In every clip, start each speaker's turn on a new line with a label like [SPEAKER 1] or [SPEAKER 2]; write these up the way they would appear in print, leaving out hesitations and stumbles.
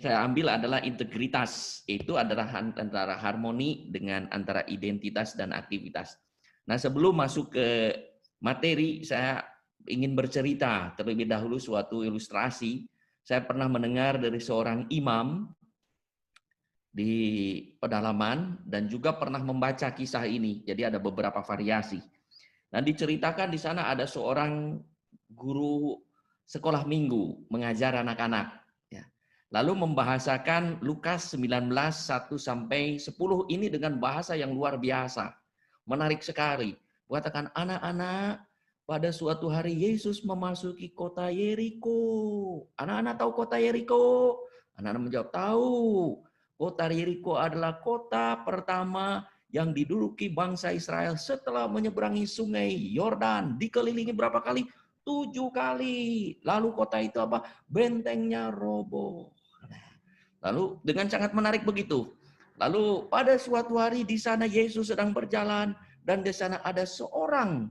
[SPEAKER 1] saya ambil adalah integritas. Itu adalah antara harmoni dengan antara identitas dan aktivitas. Nah, sebelum masuk ke materi, saya ingin bercerita terlebih dahulu suatu ilustrasi. Saya pernah mendengar dari seorang imam di pedalaman dan juga pernah membaca kisah ini. Jadi ada beberapa variasi. Nah, diceritakan di sana ada seorang guru sekolah minggu mengajar anak-anak. Ya. Lalu membahasakan Lukas 19, 1 sampai 10 ini dengan bahasa yang luar biasa. Menarik sekali. Katakan, anak-anak, pada suatu hari Yesus memasuki kota Yeriko. Anak-anak tahu kota Yeriko? Anak-anak menjawab, tahu. Kota Yeriko adalah kota pertama yang diduduki bangsa Israel setelah menyeberangi sungai Yordan. Dikelilingi berapa kali? 7 kali. Lalu kota itu apa? Bentengnya roboh. Lalu dengan sangat menarik begitu. Lalu pada suatu hari di sana Yesus sedang berjalan dan di sana ada seorang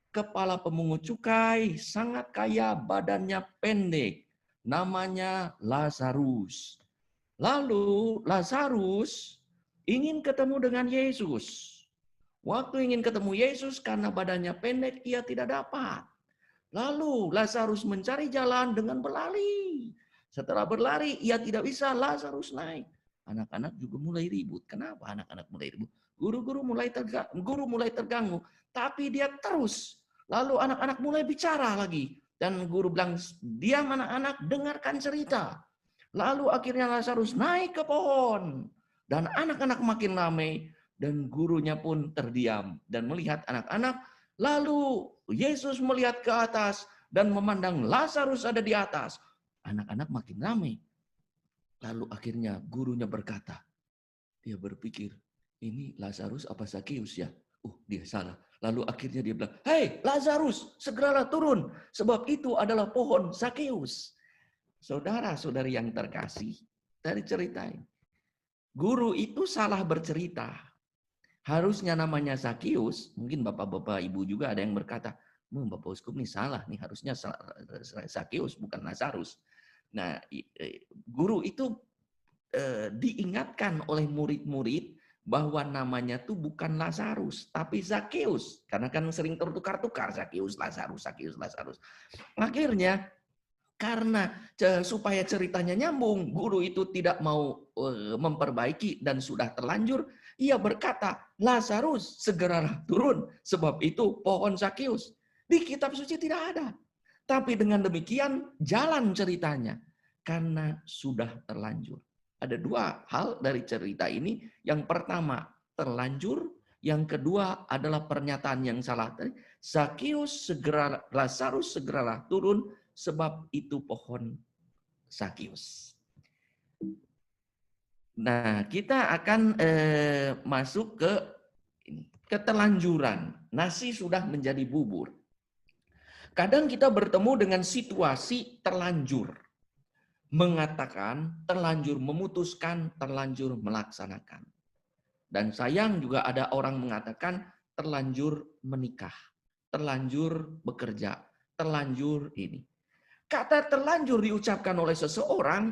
[SPEAKER 1] kepala pemungut cukai, sangat kaya, badannya pendek. Namanya Lazarus. Lalu Lazarus ingin ketemu dengan Yesus. Waktu ingin ketemu Yesus karena badannya pendek, ia tidak dapat. Lalu Lazarus mencari jalan dengan berlari. Setelah berlari, ia tidak bisa, Lazarus naik. Anak-anak juga mulai ribut. Kenapa anak-anak mulai ribut? Guru mulai terganggu. Tapi dia terus. Lalu anak-anak mulai bicara lagi. Dan guru bilang, diam anak-anak, dengarkan cerita. Lalu akhirnya Lazarus naik ke pohon. Dan anak-anak makin ramai. Dan gurunya pun terdiam. Dan melihat anak-anak. Lalu Yesus melihat ke atas. Dan memandang Lazarus ada di atas. Anak-anak makin ramai. Lalu akhirnya gurunya berkata. Dia berpikir. Ini Lazarus apa Zakeus ya? Dia salah. Lalu akhirnya dia bilang. Hei Lazarus, segeralah turun. Sebab itu adalah pohon Zakeus. Saudara-saudari yang terkasih, dari cerita ini, guru itu salah bercerita. Harusnya namanya Zakeus, mungkin bapak-bapak ibu juga ada yang berkata, Bapak Uskup ini salah, nih harusnya Zakeus bukan Lazarus. Nah, guru itu diingatkan oleh murid-murid bahwa namanya tuh bukan Lazarus, tapi Zakeus. Karena kan sering tertukar-tukar Zakeus, Lazarus, Zakeus, Lazarus. Akhirnya karena supaya ceritanya nyambung, guru itu tidak mau memperbaiki dan sudah terlanjur, ia berkata, Lazarus segeralah turun, sebab itu pohon Zakeus. Di kitab suci tidak ada. Tapi dengan demikian jalan ceritanya, karena sudah terlanjur. Ada dua hal dari cerita ini. Yang pertama, terlanjur. Yang kedua adalah pernyataan yang salah. Zakeus segera, Lazarus segeralah turun, sebab itu pohon Zakeus. Nah, kita akan masuk ke keterlanjuran. Nasi sudah menjadi bubur. Kadang kita bertemu dengan situasi terlanjur. Mengatakan, terlanjur memutuskan, terlanjur melaksanakan. Dan sayang juga ada orang mengatakan terlanjur menikah, terlanjur bekerja, terlanjur ini. Kata terlanjur diucapkan oleh seseorang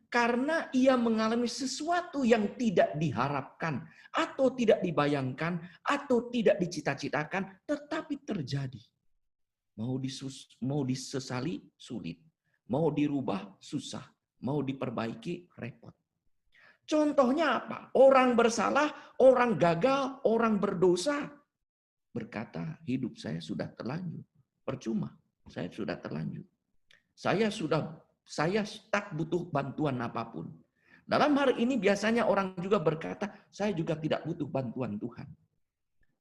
[SPEAKER 1] karena ia mengalami sesuatu yang tidak diharapkan atau tidak dibayangkan atau tidak dicita-citakan tetapi terjadi. Mau disesali sulit, mau dirubah susah, mau diperbaiki repot. Contohnya apa? Orang bersalah, orang gagal, orang berdosa berkata hidup saya sudah terlanjur. Percuma, saya sudah terlanjur. Saya tak butuh bantuan apapun. Dalam hari ini biasanya orang juga berkata, saya juga tidak butuh bantuan Tuhan.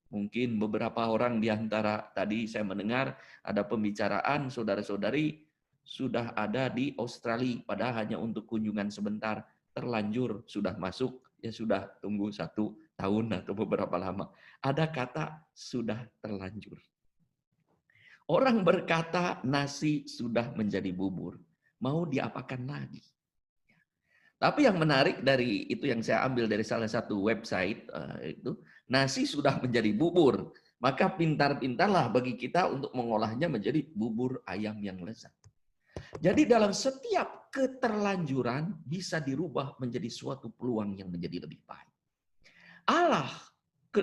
[SPEAKER 1] Mungkin beberapa orang di antara tadi saya mendengar ada pembicaraan saudara-saudari sudah ada di Australia, padahal hanya untuk kunjungan sebentar, terlanjur sudah masuk, ya sudah tunggu 1 tahun atau beberapa lama. Ada kata sudah terlanjur. Orang berkata nasi sudah menjadi bubur. Mau diapakan lagi? Tapi yang menarik dari itu yang saya ambil dari salah satu website itu, nasi sudah menjadi bubur. Maka pintar-pintarlah bagi kita untuk mengolahnya menjadi bubur ayam yang lezat. Jadi dalam setiap keterlanjuran bisa dirubah menjadi suatu peluang yang menjadi lebih baik. Allah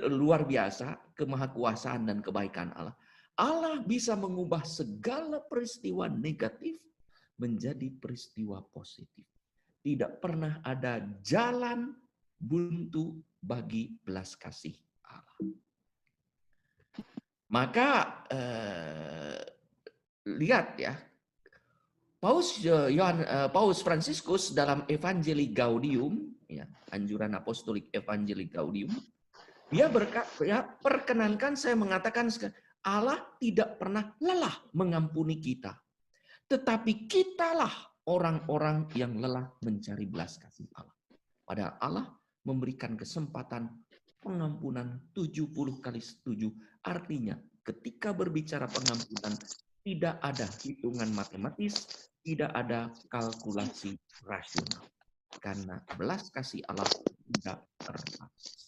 [SPEAKER 1] luar biasa, kemahakuasaan dan kebaikan Allah. Allah bisa mengubah segala peristiwa negatif menjadi peristiwa positif. Tidak pernah ada jalan buntu bagi belas kasih Allah. Maka lihat ya, Paus Fransiskus dalam Evangelii Gaudium, ya, anjuran apostolik Evangelii Gaudium, dia berkata, ya, perkenankan saya mengatakan, Allah tidak pernah lelah mengampuni kita, tetapi kitalah orang-orang yang lelah mencari belas kasih Allah. Padahal Allah memberikan kesempatan pengampunan 70 kali 7. Artinya ketika berbicara pengampunan tidak ada hitungan matematis, tidak ada kalkulasi rasional. Karena belas kasih Allah tidak terbatas.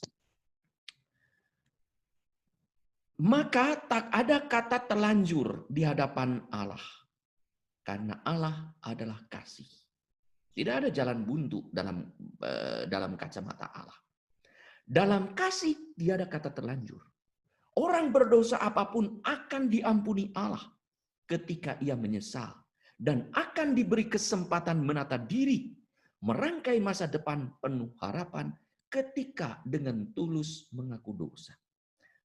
[SPEAKER 1] Maka tak ada kata terlanjur di hadapan Allah. Karena Allah adalah kasih. Tidak ada jalan buntu dalam kacamata Allah. Dalam kasih tidak ada kata terlanjur. Orang berdosa apapun akan diampuni Allah ketika ia menyesal. Dan akan diberi kesempatan menata diri. Merangkai masa depan penuh harapan ketika dengan tulus mengaku dosa.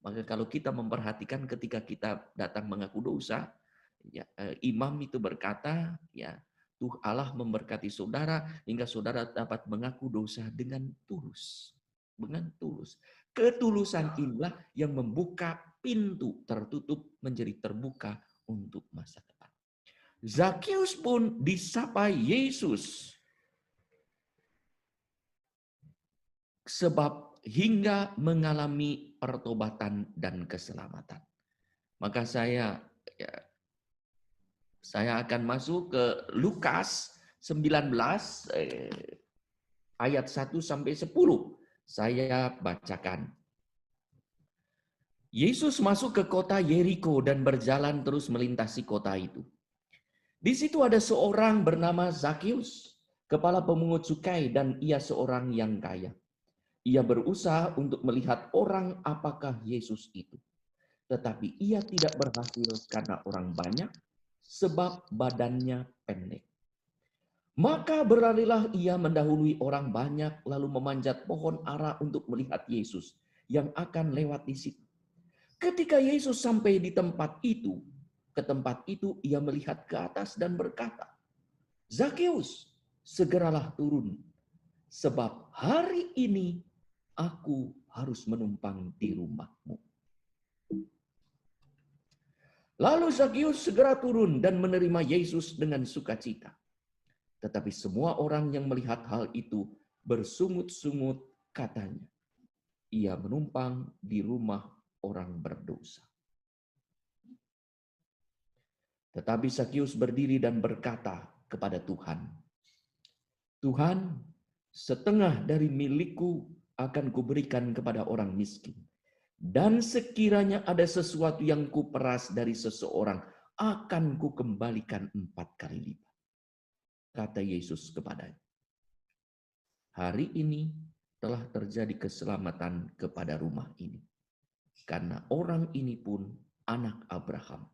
[SPEAKER 1] Maka kalau kita memperhatikan ketika kita datang mengaku dosa, ya, imam itu berkata, ya, Allah memberkati saudara hingga saudara dapat mengaku dosa dengan tulus. Dengan tulus. Ketulusan inilah yang membuka pintu tertutup menjadi terbuka untuk masa depan. Zakius pun disapa Yesus. Sebab hingga mengalami pertobatan dan keselamatan. Maka saya akan masuk ke Lukas 19 ayat 1 sampai 10. Saya bacakan. Yesus masuk ke kota Yeriko dan berjalan terus melintasi kota itu. Di situ ada seorang bernama Zakius, kepala pemungut cukai, dan ia seorang yang kaya. Ia berusaha untuk melihat orang apakah Yesus itu. Tetapi ia tidak berhasil karena orang banyak, sebab badannya pendek. Maka berlarilah ia mendahului orang banyak, lalu memanjat pohon ara untuk melihat Yesus yang akan lewat di situ. Ketika Yesus sampai di tempat itu, ia melihat ke atas dan berkata, Zakius, segeralah turun, sebab hari ini aku harus menumpang di rumahmu. Lalu Zakius segera turun dan menerima Yesus dengan sukacita. Tetapi semua orang yang melihat hal itu bersungut-sungut katanya, ia menumpang di rumah orang berdosa. Tetapi Zakius berdiri dan berkata kepada Tuhan, Tuhan, setengah dari milikku akan kuberikan kepada orang miskin. Dan sekiranya ada sesuatu yang kuperas dari seseorang, akan kukembalikan 4 kali lipat. Kata Yesus kepadanya, hari ini telah terjadi keselamatan kepada rumah ini. Karena orang ini pun anak Abraham.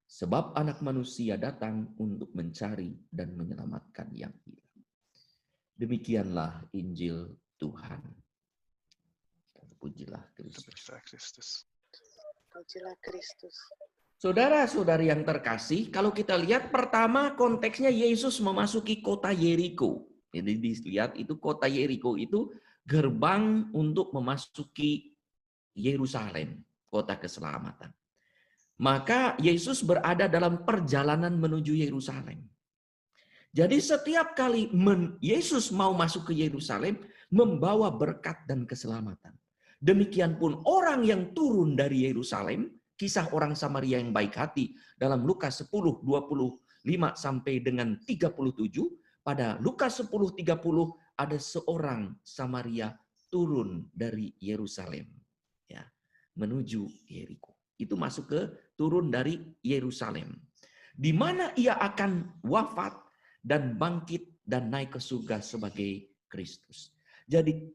[SPEAKER 1] Sebab anak manusia datang untuk mencari dan menyelamatkan yang hilang. Demikianlah Injil Tuhan. Pujilah Kristus.
[SPEAKER 2] Pujilah Kristus.
[SPEAKER 1] Saudara-saudari yang terkasih, kalau kita lihat pertama konteksnya Yesus memasuki kota Yeriko. Jadi dilihat itu kota Yeriko itu gerbang untuk memasuki Yerusalem, kota keselamatan. Maka Yesus berada dalam perjalanan menuju Yerusalem. Jadi setiap kali Yesus mau masuk ke Yerusalem, membawa berkat dan keselamatan. Demikian pun orang yang turun dari Yerusalem, kisah orang Samaria yang baik hati dalam Lukas 10, 25 sampai dengan 37, pada Lukas 10, 30 ada seorang Samaria turun dari Yerusalem, ya, menuju Yeriko. Itu masuk ke turun dari Yerusalem. di mana ia akan wafat dan bangkit dan naik ke surga sebagai Kristus. Jadi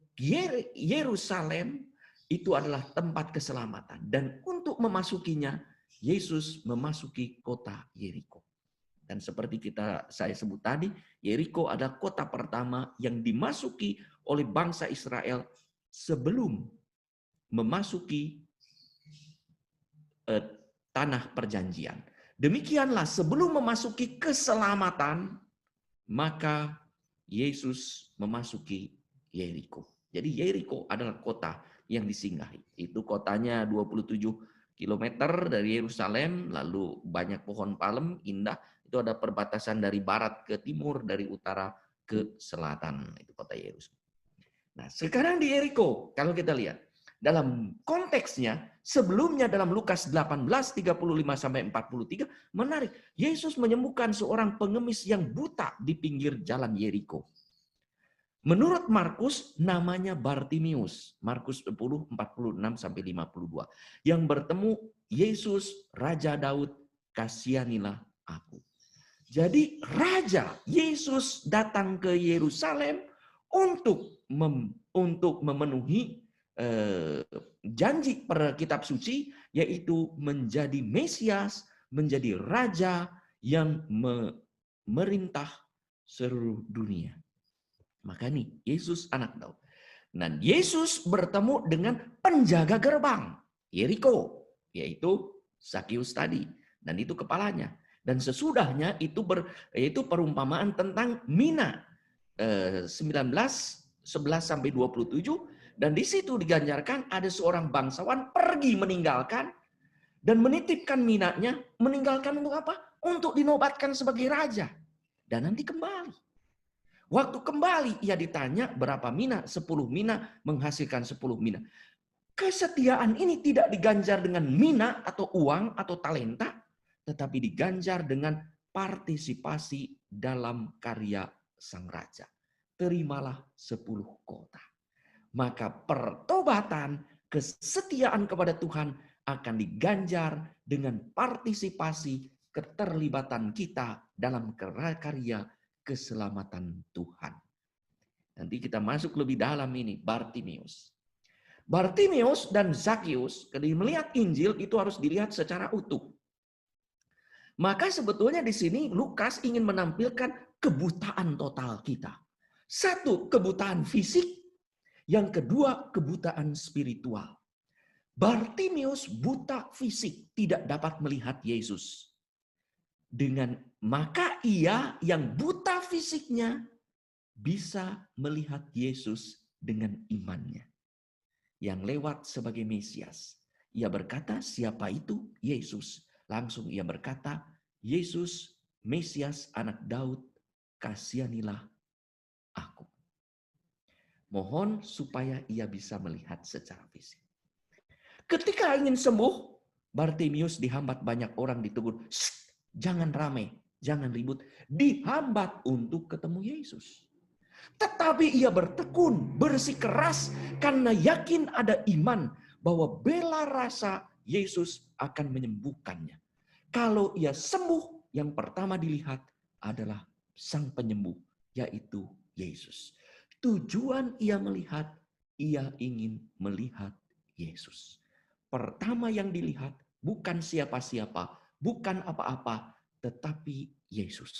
[SPEAKER 1] Yerusalem itu adalah tempat keselamatan, dan untuk memasukinya Yesus memasuki kota Yeriko. Dan seperti saya sebut tadi, Yeriko adalah kota pertama yang dimasuki oleh bangsa Israel sebelum memasuki tanah perjanjian. Demikianlah sebelum memasuki keselamatan, maka Yesus memasuki Yeriko. Jadi Yeriko adalah kota yang disinggahi. Itu kotanya 27 km dari Yerusalem, lalu banyak pohon palem, indah. Itu ada perbatasan dari barat ke timur, dari utara ke selatan. Itu kota Yerusalem. Nah, sekarang di Yeriko, kalau kita lihat, dalam konteksnya, sebelumnya dalam Lukas 18:35-43, menarik. Yesus menyembuhkan seorang pengemis yang buta di pinggir jalan Yeriko. Menurut Markus, namanya Bartimius. Markus 10:46-52. Yang bertemu Yesus, Raja Daud, kasihanilah aku. Jadi Raja Yesus datang ke Yerusalem untuk memenuhi janji per kitab suci, yaitu menjadi Mesias, menjadi Raja yang memerintah seluruh dunia. Maka nih, Yesus anak Daud. Dan Yesus bertemu dengan penjaga gerbang Yeriko, yaitu Zakius tadi. Dan itu kepalanya. Dan sesudahnya itu perumpamaan tentang Mina 19:11-27. Dan di situ diganjarkan ada seorang bangsawan pergi meninggalkan dan menitipkan minanya. Meninggalkan untuk apa? Untuk dinobatkan sebagai raja. Dan nanti kembali. Waktu kembali ia ditanya berapa mina? 10 mina menghasilkan 10 mina. Kesetiaan ini tidak diganjar dengan mina atau uang atau talenta, tetapi diganjar dengan partisipasi dalam karya sang raja. Terimalah 10 kota. Maka pertobatan, kesetiaan kepada Tuhan akan diganjar dengan partisipasi keterlibatan kita dalam karya keselamatan Tuhan. Nanti kita masuk lebih dalam ini, Bartimius. Bartimius dan Zakius, kalau melihat Injil itu harus dilihat secara utuh. Maka sebetulnya di sini Lukas ingin menampilkan kebutaan total kita. Satu, kebutaan fisik. Yang kedua, kebutaan spiritual. Bartimius buta fisik, tidak dapat melihat Yesus. Maka ia yang buta fisiknya bisa melihat Yesus dengan imannya. Yang lewat sebagai Mesias. Ia berkata, siapa itu? Yesus. Langsung ia berkata, Yesus, Mesias anak Daud, kasihanilah aku. Mohon supaya ia bisa melihat secara fisik. Ketika ingin sembuh, Bartimius dihambat banyak orang, ditegur. Jangan ramai, jangan ribut. Dihambat untuk ketemu Yesus. Tetapi ia bertekun, bersikeras karena yakin ada iman bahwa bela rasa Yesus akan menyembuhkannya. Kalau ia sembuh, yang pertama dilihat adalah sang penyembuh, yaitu Yesus. Tujuan ia melihat, ia ingin melihat Yesus. Pertama yang dilihat bukan siapa-siapa, bukan apa-apa, tetapi Yesus.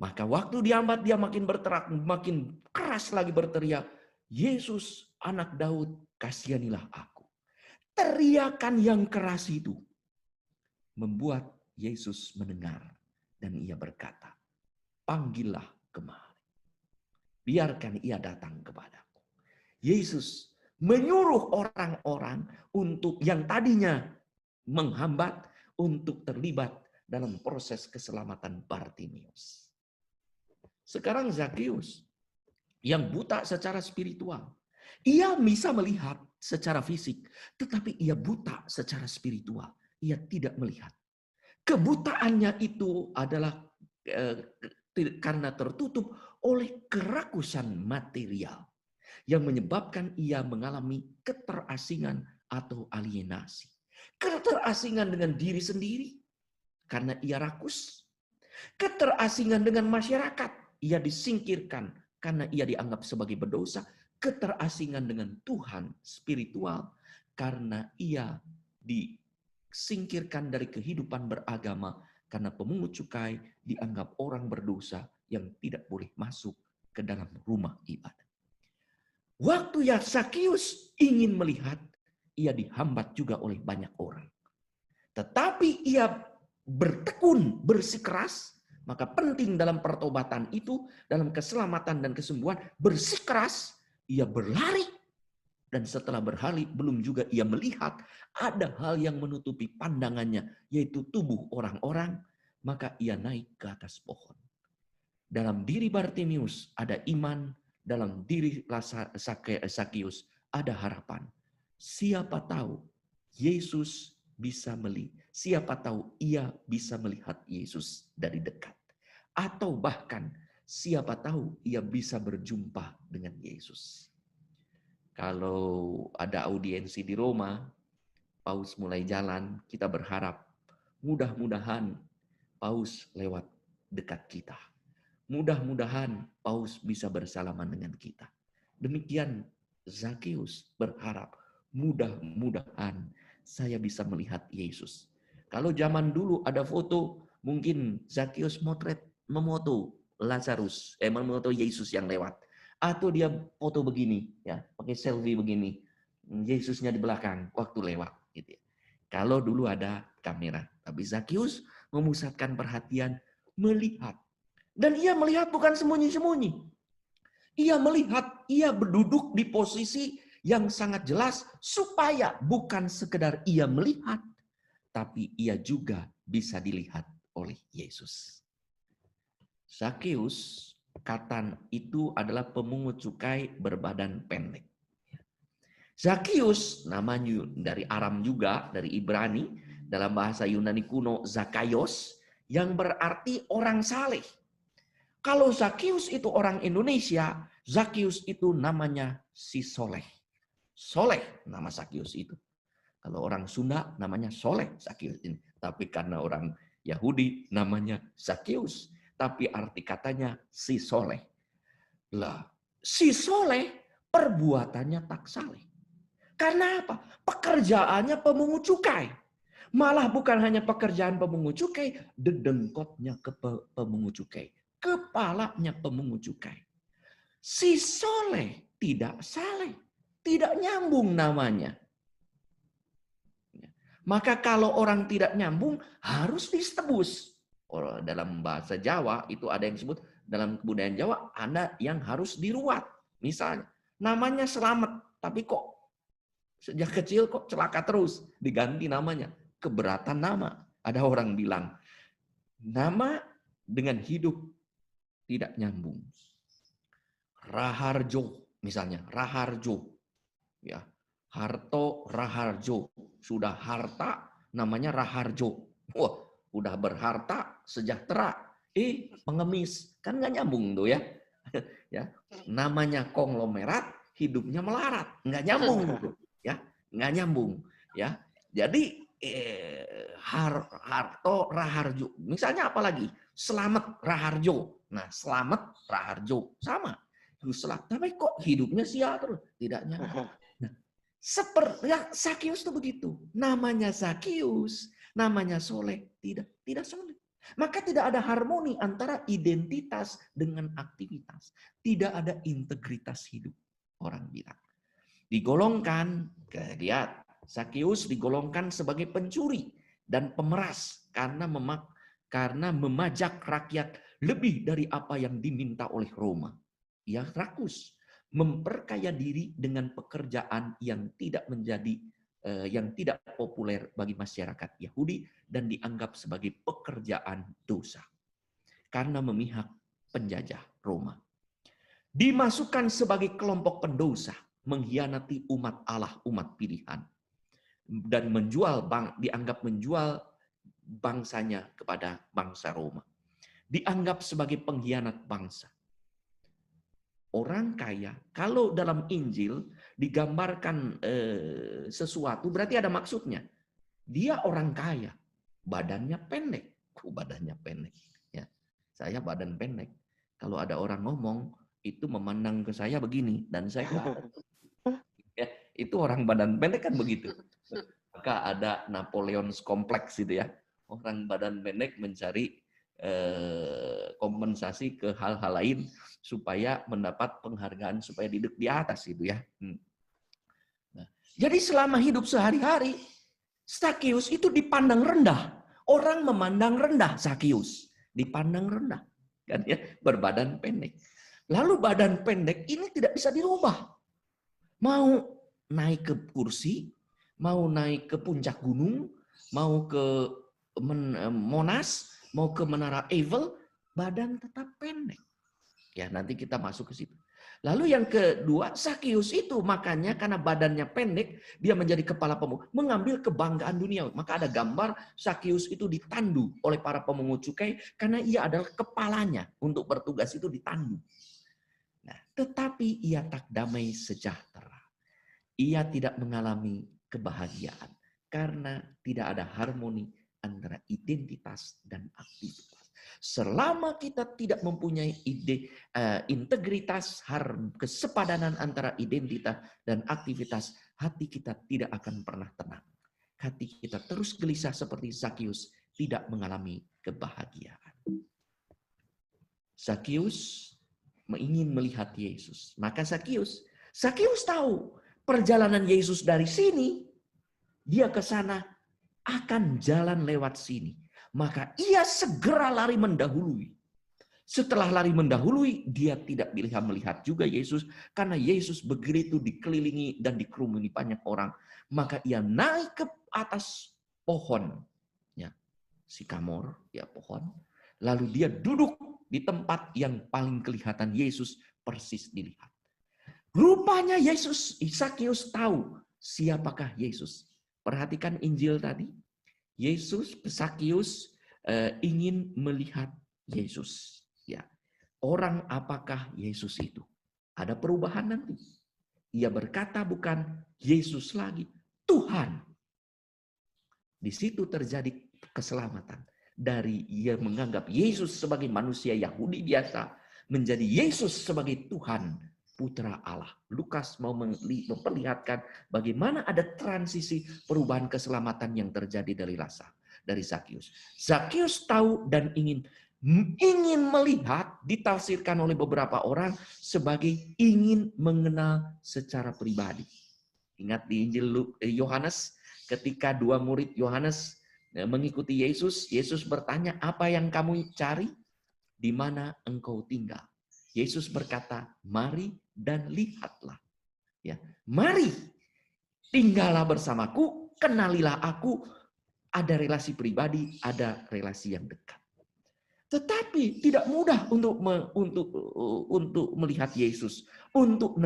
[SPEAKER 1] Maka waktu dihambat dia makin berteriak, makin keras lagi berteriak, Yesus anak Daud, kasihanilah aku. Teriakan yang keras itu membuat Yesus mendengar dan ia berkata, panggillah kemari. Biarkan ia datang kepadaku. Yesus menyuruh orang-orang untuk yang tadinya menghambat untuk terlibat dalam proses keselamatan Bartimius. Sekarang Zakius yang buta secara spiritual. Ia bisa melihat secara fisik, tetapi ia buta secara spiritual. Ia tidak melihat. Kebutaannya itu adalah karena tertutup oleh kerakusan material yang menyebabkan ia mengalami keterasingan atau alienasi. Keterasingan dengan diri sendiri, karena ia rakus. Keterasingan dengan masyarakat, ia disingkirkan karena ia dianggap sebagai berdosa. Keterasingan dengan Tuhan spiritual, karena ia disingkirkan dari kehidupan beragama, karena pemungut cukai dianggap orang berdosa yang tidak boleh masuk ke dalam rumah ibadah. Waktu Zakheus ingin melihat, ia dihambat juga oleh banyak orang. Tetapi ia bertekun, bersikeras, maka penting dalam pertobatan itu, dalam keselamatan dan kesembuhan, bersikeras, ia berlari. Dan setelah berlari, belum juga ia melihat ada hal yang menutupi pandangannya, yaitu tubuh orang-orang, maka ia naik ke atas pohon. Dalam diri Bartimius ada iman, dalam diri Zakheus ada harapan. Siapa tahu Yesus bisa melihat, siapa tahu ia bisa melihat Yesus dari dekat. Atau bahkan siapa tahu ia bisa berjumpa dengan Yesus. Kalau ada audiensi di Roma, Paus mulai jalan, kita berharap mudah-mudahan Paus lewat dekat kita. Mudah-mudahan Paus bisa bersalaman dengan kita. Demikian Zakheus berharap, mudah-mudahan saya bisa melihat Yesus. Kalau zaman dulu ada foto, mungkin Zakheus memoto Lazarus, memoto Yesus yang lewat. Atau dia foto begini, ya, pakai selfie begini. Yesusnya di belakang waktu lewat. Gitu ya. Kalau dulu ada kamera. Tapi Zakheus memusatkan perhatian, melihat. Dan ia melihat bukan sembunyi-sembunyi. Ia melihat, ia berduduk di posisi yang sangat jelas supaya bukan sekedar ia melihat, tapi ia juga bisa dilihat oleh Yesus. Zakheus, katan itu adalah pemungut cukai berbadan pendek. Zakheus, namanya dari Aram juga, dari Ibrani, dalam bahasa Yunani kuno Zakaios, yang berarti orang saleh. Kalau Zakheus itu orang Indonesia, Zakheus itu namanya si Soleh. Soleh nama Zakheus itu. Kalau orang Sunda namanya Soleh Zakheus ini. Tapi karena orang Yahudi namanya Zakheus. Tapi arti katanya si Soleh. Lah, si Soleh perbuatannya tak saleh. Karena apa? Pekerjaannya pemungut cukai. Malah bukan hanya pekerjaan pemungut cukai, dedengkotnya ke pemungut cukai. Kepalanya pemungut cukai. Si Soleh tidak saleh, tidak nyambung namanya. Maka kalau orang tidak nyambung harus ditebus. Dalam bahasa Jawa itu ada yang disebut, dalam kebudayaan Jawa ada yang harus diruat. Misalnya namanya Selamat, tapi kok sejak kecil kok celaka terus, diganti namanya. Keberatan nama. Ada orang bilang nama dengan hidup tidak nyambung. Raharjo misalnya, Raharjo. Ya. Harto Raharjo. Sudah harta namanya Raharjo. Wah, udah berharta, sejahtera. Pengemis. Kan nggak nyambung tuh ya. Ya. Namanya konglomerat, hidupnya melarat. Nggak nyambung tuh. Ya. Nggak nyambung. Ya. Jadi Harto Raharjo. Misalnya apa lagi? Selamat Raharjo. Nah, Selamat Raharjo sama. Tapi kok hidupnya sia terus? Tidak nyambung. Nah, seperti ya, Zakheus itu begitu. Namanya Zakheus, namanya soleh, tidak soleh. Maka tidak ada harmoni antara identitas dengan aktivitas. Tidak ada integritas hidup. Orang bilang. Digolongkan, lihat, Zakheus digolongkan sebagai pencuri dan pemeras karena memajak rakyat lebih dari apa yang diminta oleh Roma. Ia rakus, memperkaya diri dengan pekerjaan yang tidak populer bagi masyarakat Yahudi dan dianggap sebagai pekerjaan dosa karena memihak penjajah Roma. Dimasukkan sebagai kelompok pendosa, mengkhianati umat Allah, umat pilihan, dan dianggap menjual bangsanya kepada bangsa Roma. Dianggap sebagai pengkhianat bangsa. Orang kaya, kalau dalam Injil digambarkan sesuatu, berarti ada maksudnya. Dia orang kaya, badannya pendek. badannya pendek. Ya, saya badan pendek. Kalau ada orang ngomong, itu memandang ke saya begini, dan saya ke atas. Ya, itu orang badan pendek kan begitu. Maka ada Napoleon's Complex itu ya. Orang badan pendek mencari kompensasi ke hal-hal lain supaya mendapat penghargaan, supaya duduk di atas itu ya. Nah, jadi selama hidup sehari-hari, Zakius itu dipandang rendah. Orang memandang rendah Zakius, dipandang rendah, kan ya, berbadan pendek. Lalu badan pendek ini tidak bisa dirubah. Mau naik ke kursi, mau naik ke puncak gunung, mau ke Monas, mau ke Menara Eiffel, badan tetap pendek. Ya, nanti kita masuk ke situ. Lalu yang kedua, Zakius itu makanya karena badannya pendek, dia menjadi kepala pemungut, mengambil kebanggaan dunia. Maka ada gambar Zakius itu ditandu oleh para pemungut cukai karena ia adalah kepalanya, untuk bertugas itu ditandu. Nah, tetapi ia tak damai sejahtera. Ia tidak mengalami kebahagiaan karena tidak ada harmoni antara identitas dan aktivitas. Selama kita tidak mempunyai integritas, kesepadanan antara identitas dan aktivitas, hati kita tidak akan pernah tenang. Hati kita terus gelisah seperti Zakius, tidak mengalami kebahagiaan. Zakius ingin melihat Yesus. Maka Zakius tahu perjalanan Yesus dari sini, dia ke sana akan jalan lewat sini. Maka ia segera lari mendahului. Setelah lari mendahului, dia tidak bisa melihat juga Yesus, karena Yesus begitu dikelilingi dan dikerumuni banyak orang. Maka ia naik ke atas pohon, ya, sikamor, ya pohon. Lalu dia duduk di tempat yang paling kelihatan Yesus persis dilihat. Rupanya Zakius tahu siapakah Yesus. Perhatikan Injil tadi. Zakius ingin melihat Yesus. Ya, orang apakah Yesus itu? Ada perubahan nanti. Ia berkata bukan Yesus lagi, Tuhan. Di situ terjadi keselamatan. Dari ia menganggap Yesus sebagai manusia Yahudi biasa, menjadi Yesus sebagai Tuhan, Putra Allah. Lukas mau memperlihatkan bagaimana ada transisi perubahan keselamatan yang terjadi dari Zakius. Zakius tahu dan ingin melihat, ditafsirkan oleh beberapa orang sebagai ingin mengenal secara pribadi. Ingat di Injil Yohanes, ketika dua murid Yohanes mengikuti Yesus, Yesus bertanya, apa yang kamu cari? Di mana engkau tinggal? Yesus berkata, mari dan lihatlah. Ya, mari, tinggallah bersamaku, kenalilah aku, ada relasi pribadi, ada relasi yang dekat. Tetapi tidak mudah untuk melihat Yesus, untuk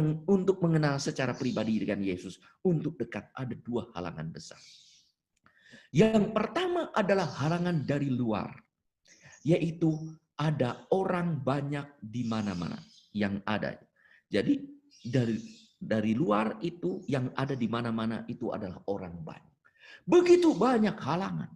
[SPEAKER 1] mengenal secara pribadi dengan Yesus, untuk dekat. Ada dua halangan besar. Yang pertama adalah halangan dari luar, yaitu ada orang banyak di mana-mana yang ada. Jadi dari luar itu yang ada di mana-mana itu adalah orang banyak. Begitu banyak halangan.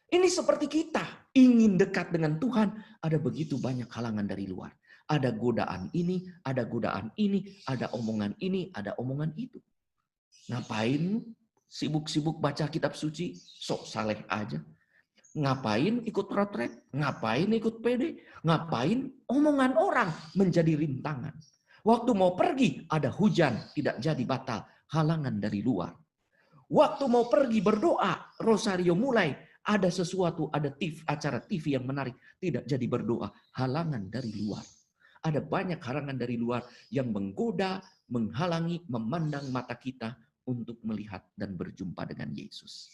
[SPEAKER 1] Ini seperti kita ingin dekat dengan Tuhan, ada begitu banyak halangan dari luar. Ada godaan ini, ada godaan ini, ada omongan ini, ada omongan itu. Ngapain sibuk-sibuk baca kitab suci, sok saleh aja. Ngapain ikut retret? Ngapain ikut PD? Ngapain omongan orang menjadi rintangan? Waktu mau pergi ada hujan, tidak jadi batal, halangan dari luar. Waktu mau pergi berdoa, rosario mulai, ada sesuatu, ada acara TV yang menarik, tidak jadi berdoa, halangan dari luar. Ada banyak halangan dari luar yang menggoda, menghalangi, memandang mata kita untuk melihat dan berjumpa dengan Yesus.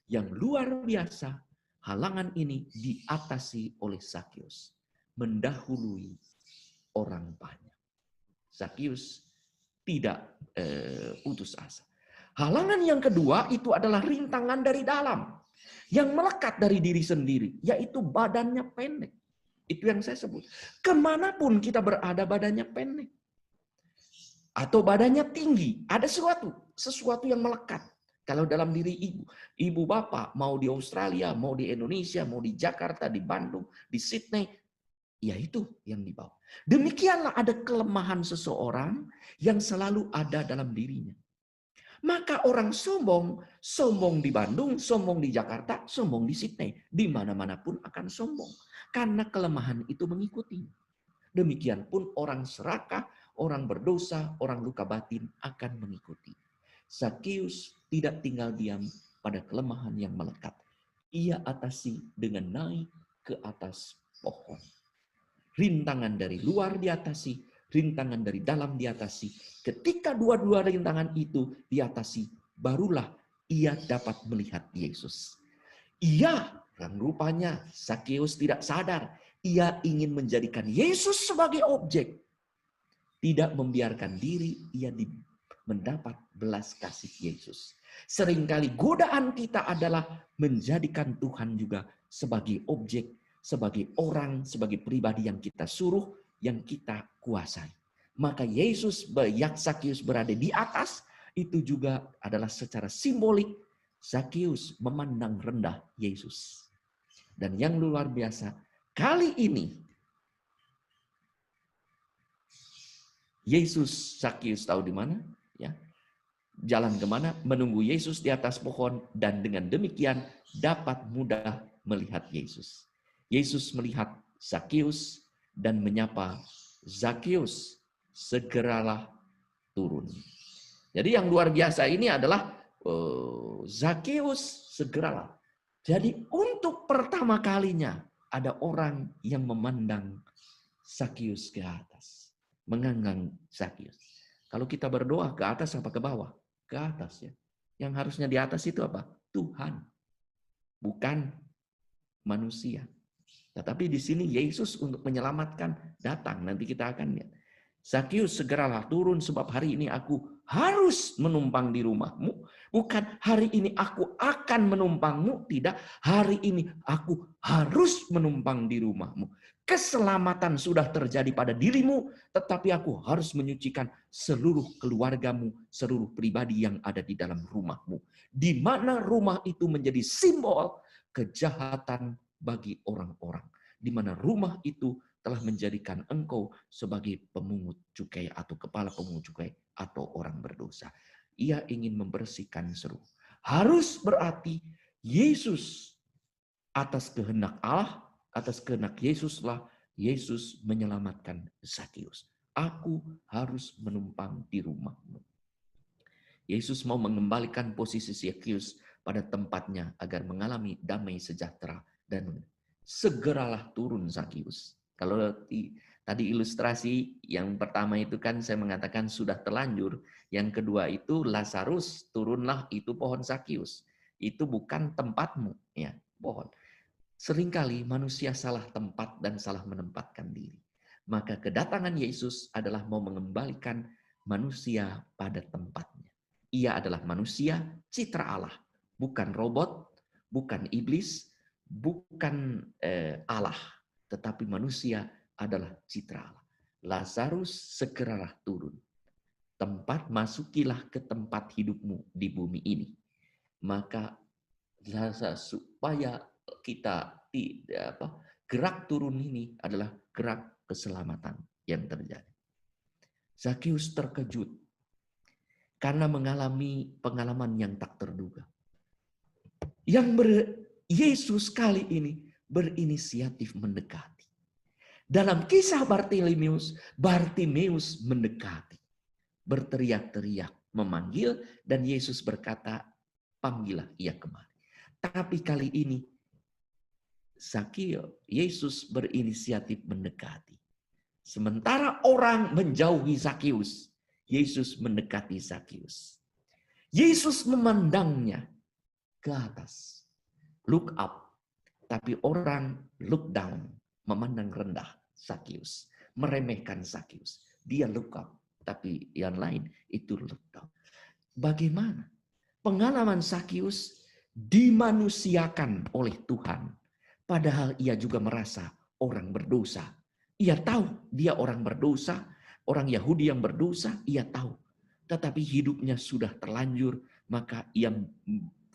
[SPEAKER 1] Yang luar biasa, halangan ini diatasi oleh Zakius, mendahului orang banyak. Zakius tidak putus asa. Halangan yang kedua itu adalah rintangan dari dalam, yang melekat dari diri sendiri, yaitu badannya pendek. Itu yang saya sebut. Kemanapun kita berada badannya pendek. Atau badannya tinggi, ada sesuatu yang melekat. Kalau dalam diri ibu bapak, mau di Australia, mau di Indonesia, mau di Jakarta, di Bandung, di Sydney, ya itu yang dibawa. Demikianlah ada kelemahan seseorang yang selalu ada dalam dirinya. Maka orang sombong di Bandung, sombong di Jakarta, sombong di Sydney. Di mana-mana pun akan sombong. Karena kelemahan itu mengikuti. Demikian pun orang serakah, orang berdosa, orang luka batin akan mengikuti. Zakius tidak tinggal diam pada kelemahan yang melekat. Ia atasi dengan naik ke atas pohon. Rintangan dari luar diatasi, rintangan dari dalam diatasi. Ketika dua-dua rintangan itu diatasi, barulah ia dapat melihat Yesus. Ia, yang rupanya Zakius tidak sadar, ia ingin menjadikan Yesus sebagai objek. Tidak membiarkan diri ia mendapat belas kasih Yesus. Seringkali godaan kita adalah menjadikan Tuhan juga sebagai objek, sebagai orang, sebagai pribadi yang kita suruh, yang kita kuasai. Maka Yesus, Zakius berada di atas, itu juga adalah secara simbolik Zakius memandang rendah Yesus. Dan yang luar biasa, kali ini Yesus, Zakius tahu di mana? Ya, jalan kemana? Menunggu Yesus di atas pohon, dan dengan demikian dapat mudah melihat Yesus. Yesus melihat Zakius dan menyapa, Zakius, segeralah turun. Jadi yang luar biasa ini adalah Zakius, segeralah. Jadi untuk pertama kalinya ada orang yang memandang Zakius ke atas, menganggang Zakius. Kalau kita berdoa ke atas apa ke bawah? Ke atas ya. Yang harusnya di atas itu apa? Tuhan. Bukan manusia. Tetapi di sini Yesus untuk menyelamatkan datang. Nanti kita akan lihat. Zakius, segeralah turun sebab hari ini aku harus menumpang di rumahmu. Bukan hari ini aku akan menumpangmu. Tidak. Hari ini aku harus menumpang di rumahmu. Keselamatan sudah terjadi pada dirimu, tetapi aku harus menyucikan seluruh keluargamu, seluruh pribadi yang ada di dalam rumahmu. Di mana rumah itu menjadi simbol kejahatan bagi orang-orang. Di mana rumah itu telah menjadikan engkau sebagai pemungut cukai atau kepala pemungut cukai atau orang berdosa. Ia ingin membersihkan seluruh. Harus berarti Yesus atas kehendak Allah, atas kehendak Yesuslah Yesus menyelamatkan Zakius. Aku harus menumpang di rumahmu. Yesus mau mengembalikan posisi Zakius pada tempatnya agar mengalami damai sejahtera dan segeralah turun Zakius. Kalau tadi ilustrasi yang pertama itu kan saya mengatakan sudah terlanjur, yang kedua itu Lazarus, turunlah itu pohon Zakius. Itu bukan tempatmu, ya, pohon. Seringkali manusia salah tempat dan salah menempatkan diri. Maka kedatangan Yesus adalah mau mengembalikan manusia pada tempatnya. Ia adalah manusia citra Allah, bukan robot, bukan iblis, bukan Allah, tetapi manusia adalah citra Allah. Lazarus, segeralah turun. Tempat, masukilah ke tempat hidupmu di bumi ini. Maka supaya kita gerak turun ini adalah gerak keselamatan yang terjadi. Zakius terkejut karena mengalami pengalaman yang tak terduga. Yesus kali ini berinisiatif mendekati. Dalam kisah Bartimeus mendekati, berteriak-teriak, memanggil, dan Yesus berkata, panggillah ia kemari. Tapi kali ini Yesus berinisiatif mendekati. Sementara orang menjauhi Zakius, Yesus mendekati Zakius. Yesus memandangnya ke atas. Look up. Tapi orang look down. Memandang rendah Zakius. Meremehkan Zakius. Dia look up. Tapi yang lain itu look down. Bagaimana? Pengalaman Zakius dimanusiakan oleh Tuhan. Padahal ia juga merasa orang berdosa. Ia tahu dia orang berdosa, orang Yahudi yang berdosa, ia tahu. Tetapi hidupnya sudah terlanjur maka ia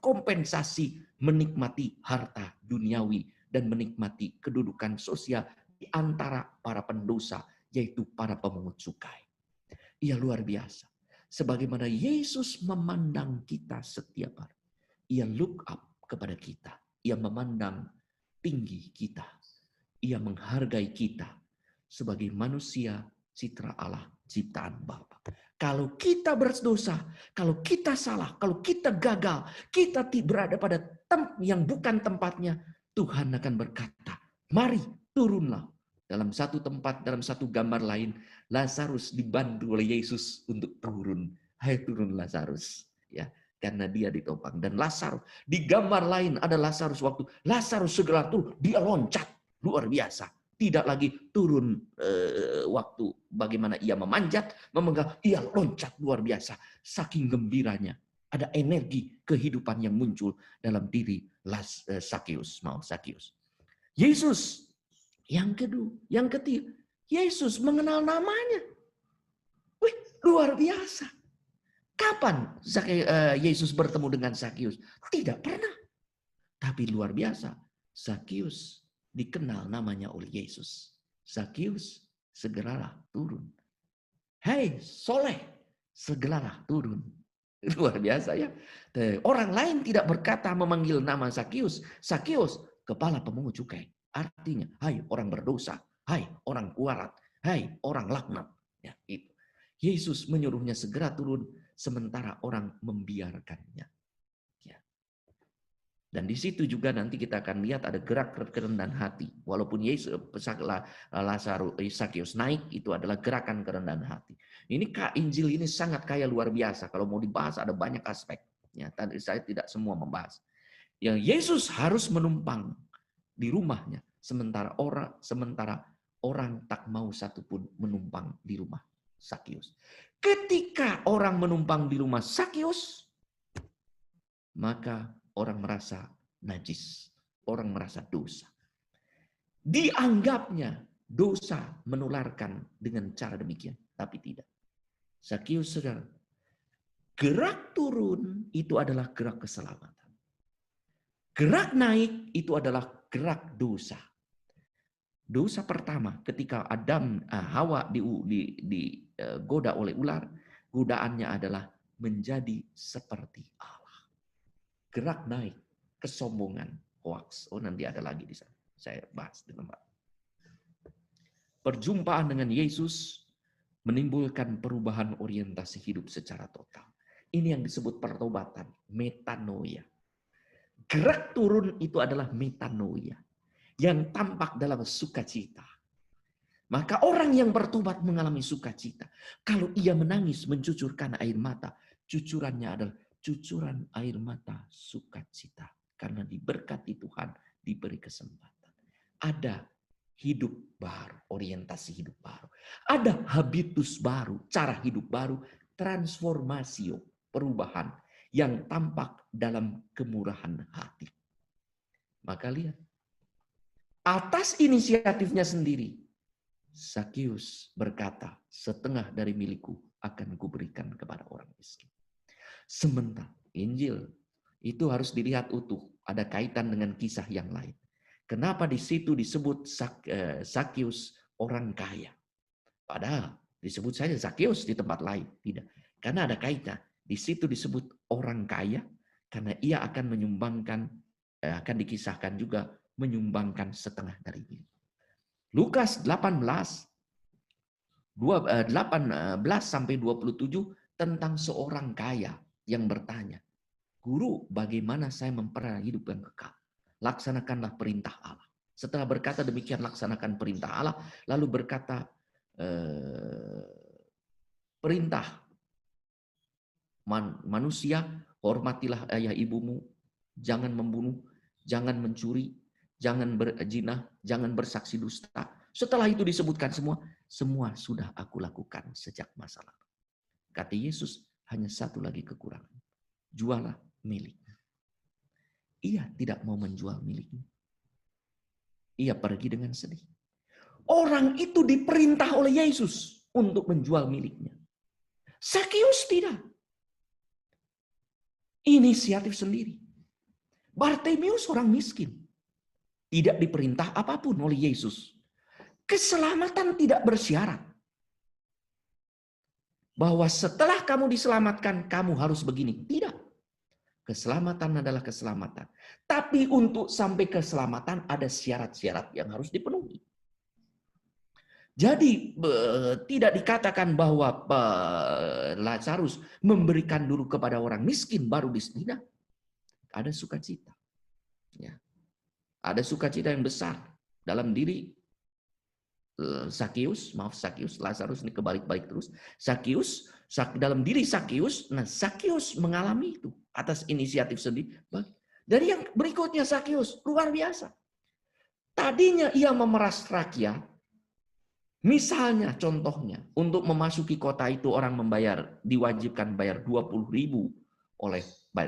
[SPEAKER 1] kompensasi menikmati harta duniawi dan menikmati kedudukan sosial di antara para pendosa, yaitu para pemungut cukai. Ia luar biasa. Sebagaimana Yesus memandang kita setiap hari. Ia look up kepada kita. Ia memandang tinggi kita. Ia menghargai kita sebagai manusia citra Allah, ciptaan Bapa. Kalau kita berdosa, kalau kita salah, kalau kita gagal, kita berada pada tempat yang bukan tempatnya, Tuhan akan berkata, mari turunlah. Dalam satu tempat, dalam satu gambar lain, Lazarus dibantu oleh Yesus untuk turun. Hai turun Lazarus. Ya, karena dia ditopang. Dan Lazarus, di gambar lain ada Lazarus waktu Lazarus segera turun, dia loncat. Luar biasa. Tidak lagi turun waktu bagaimana ia memanjat, memegang, ia loncat luar biasa. Saking gembiranya. Ada energi kehidupan yang muncul dalam diri Sakeus. Yesus yang kedua, yang ketiga, Yesus mengenal namanya. Wih, luar biasa. Kapan Yesus bertemu dengan Sakeus? Tidak pernah. Tapi luar biasa, Sakeus dikenal namanya oleh Yesus. Sakeus, segeralah turun. Hei, Soleh, segeralah turun. Luar biasa ya. Orang lain tidak berkata memanggil nama Sakeus. Sakeus, kepala pemungut cukai. Artinya, hai orang berdosa, hai orang kualat, hai orang laknat. Ya, itu. Yesus menyuruhnya segera turun, sementara orang membiarkannya. Ya. Dan di situ juga nanti kita akan lihat ada gerak kerendahan hati. Walaupun Yesus Sakeus naik, itu adalah gerakan kerendahan hati. Ini Injil ini sangat kaya luar biasa. Kalau mau dibahas ada banyak aspek. Ya, tadi saya tidak semua membahas. Yang Yesus harus menumpang di rumahnya, sementara orang tak mau satupun menumpang di rumah Sakeus. Ketika orang menumpang di rumah Sakeus, maka orang merasa najis, orang merasa dosa. Dianggapnya dosa menularkan dengan cara demikian, tapi tidak. Sakeus saudara, gerak turun itu adalah gerak keselamatan. Gerak naik itu adalah gerak dosa. Dosa pertama ketika Hawa digoda oleh ular, godaannya adalah menjadi seperti Allah. Gerak naik, kesombongan, hoax. Oh, nanti ada lagi di sana. Saya bahas dengan Pak. Perjumpaan dengan Yesus menimbulkan perubahan orientasi hidup secara total. Ini yang disebut pertobatan, metanoia. Gerak turun itu adalah metanoia yang tampak dalam sukacita. Maka orang yang bertobat mengalami sukacita. Kalau ia menangis mencucurkan air mata, cucurannya adalah cucuran air mata sukacita. Karena diberkati Tuhan, diberi kesempatan. Ada hidup baru, orientasi hidup baru. Ada habitus baru, cara hidup baru, transformasio, perubahan yang tampak dalam kemurahan hati. Maka lihat, atas inisiatifnya sendiri, Sakeus berkata, setengah dari milikku akan kuberikan kepada orang miskin. Sementara Injil itu harus dilihat utuh, ada kaitan dengan kisah yang lain. Kenapa di situ disebut Sakeus orang kaya? Padahal disebut saja Sakeus di tempat lain. Tidak, karena ada kaitan. Di situ disebut orang kaya karena ia akan menyumbangkan, akan dikisahkan juga menyumbangkan setengah dari milik. Lukas 18 sampai 27 tentang seorang kaya yang bertanya, Guru, bagaimana saya memperoleh hidup yang kekal? Laksanakanlah perintah Allah. Setelah berkata demikian, laksanakan perintah Allah, lalu berkata perintah manusia, hormatilah ayah ibumu, jangan membunuh, jangan mencuri, jangan berzina, jangan bersaksi dusta. Setelah itu disebutkan semua sudah aku lakukan sejak masa lalu. Kata Yesus, hanya satu lagi kekurangan. Jualah miliknya. Ia tidak mau menjual miliknya. Ia pergi dengan sedih. Orang itu diperintah oleh Yesus untuk menjual miliknya. Sakeus tidak. Inisiatif sendiri. Bartimeus orang miskin. Tidak diperintah apapun oleh Yesus. Keselamatan tidak bersyarat. Bahwa setelah kamu diselamatkan, kamu harus begini. Tidak. Keselamatan adalah keselamatan. Tapi untuk sampai keselamatan ada syarat-syarat yang harus dipenuhi. Jadi tidak dikatakan bahwa Lazarus memberikan dulu kepada orang miskin baru tidak. Ada sukacita. Ya. Ada sukacita yang besar dalam diri Sakius, Lazarus ini kebalik-balik terus. Sakius, dalam diri Sakius, nah Sakius mengalami itu atas inisiatif sendiri. Dari yang berikutnya Sakius, luar biasa. Tadinya ia memeras rakyat, misalnya contohnya, untuk memasuki kota itu orang diwajibkan bayar 20.000 oleh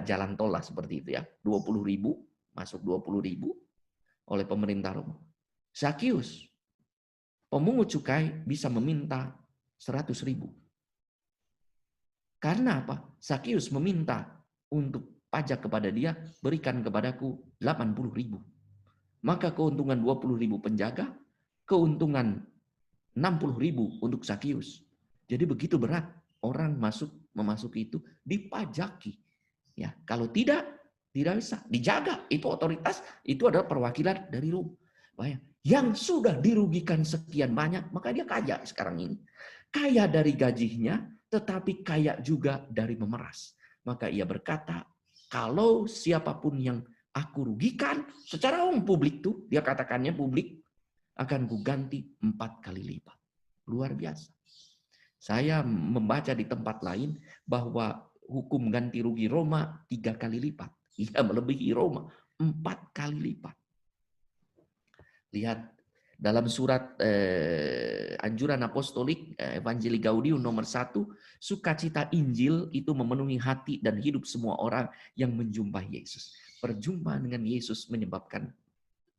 [SPEAKER 1] jalan tol lah seperti itu ya. 20.000, masuk 20.000 oleh pemerintah Roma. Sakius, pemungut cukai, bisa meminta 100.000. Karena apa? Sakius meminta untuk pajak kepada dia, berikan kepadaku 80.000. Maka keuntungan 20.000 penjaga, keuntungan 60.000 untuk Sakius. Jadi begitu berat orang memasuki itu, dipajaki. Ya, kalau tidak bisa dijaga. Itu otoritas, itu adalah perwakilan dari Rom. Yang sudah dirugikan sekian banyak, maka dia kaya sekarang ini. Kaya dari gajinya, tetapi kaya juga dari memeras. Maka ia berkata, kalau siapapun yang aku rugikan, secara umum publik tuh, dia katakannya publik, akan kuganti 4 kali lipat. Luar biasa. Saya membaca di tempat lain bahwa hukum ganti rugi Roma 3 kali lipat. Ia melebihi Roma 4 kali lipat. Lihat dalam surat anjuran apostolik Evangelii Gaudium nomor 1, sukacita Injil itu memenuhi hati dan hidup semua orang yang menjumpai Yesus. Perjumpaan dengan Yesus menyebabkan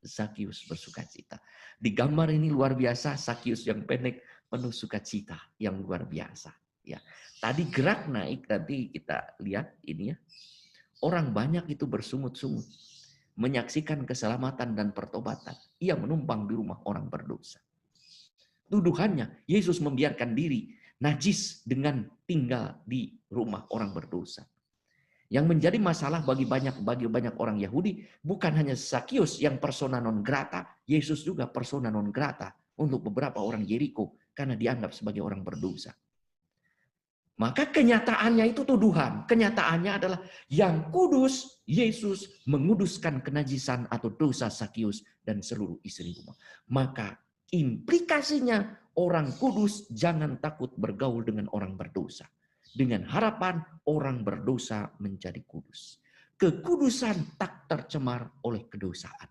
[SPEAKER 1] Sakius bersukacita. Di gambar ini luar biasa, Sakius yang pendek penuh sukacita yang luar biasa. Ya, tadi gerak naik, nanti kita lihat ini ya. Orang banyak itu bersungut-sungut menyaksikan keselamatan dan pertobatan. Ia menumpang di rumah orang berdosa. Tuduhannya, Yesus membiarkan diri najis dengan tinggal di rumah orang berdosa. Yang menjadi masalah bagi banyak orang Yahudi, bukan hanya Sakius yang persona non grata, Yesus juga persona non grata untuk beberapa orang Yeriko karena dianggap sebagai orang berdosa. Maka kenyataannya itu tuduhan. Kenyataannya adalah yang kudus, Yesus menguduskan kenajisan atau dosa Sakius dan seluruh istri rumah. Maka implikasinya orang kudus jangan takut bergaul dengan orang berdosa. Dengan harapan orang berdosa menjadi kudus. Kekudusan tak tercemar oleh kedosaan.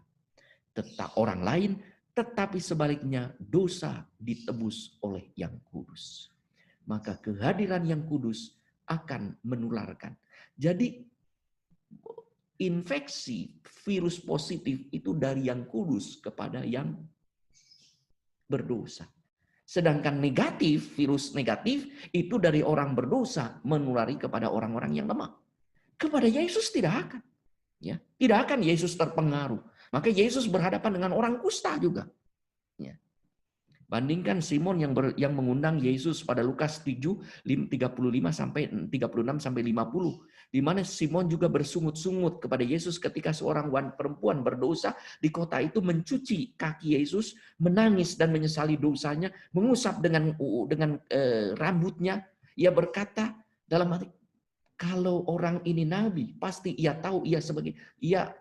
[SPEAKER 1] Tetap orang lain, tetapi sebaliknya dosa ditebus oleh yang kudus. Maka kehadiran yang kudus akan menularkan. Jadi infeksi virus positif itu dari yang kudus kepada yang berdosa. Sedangkan virus negatif itu dari orang berdosa menulari kepada orang-orang yang lemah. Kepada Yesus tidak akan. Ya, tidak akan Yesus terpengaruh. Maka Yesus berhadapan dengan orang kusta juga. Ya. Bandingkan Simon yang mengundang Yesus pada Lukas 7:35 sampai 36 sampai 50, di mana Simon juga bersungut-sungut kepada Yesus ketika seorang perempuan berdosa di kota itu mencuci kaki Yesus, menangis dan menyesali dosanya, mengusap dengan rambutnya. Ia berkata dalam hati, kalau orang ini nabi, pasti ia tahu ia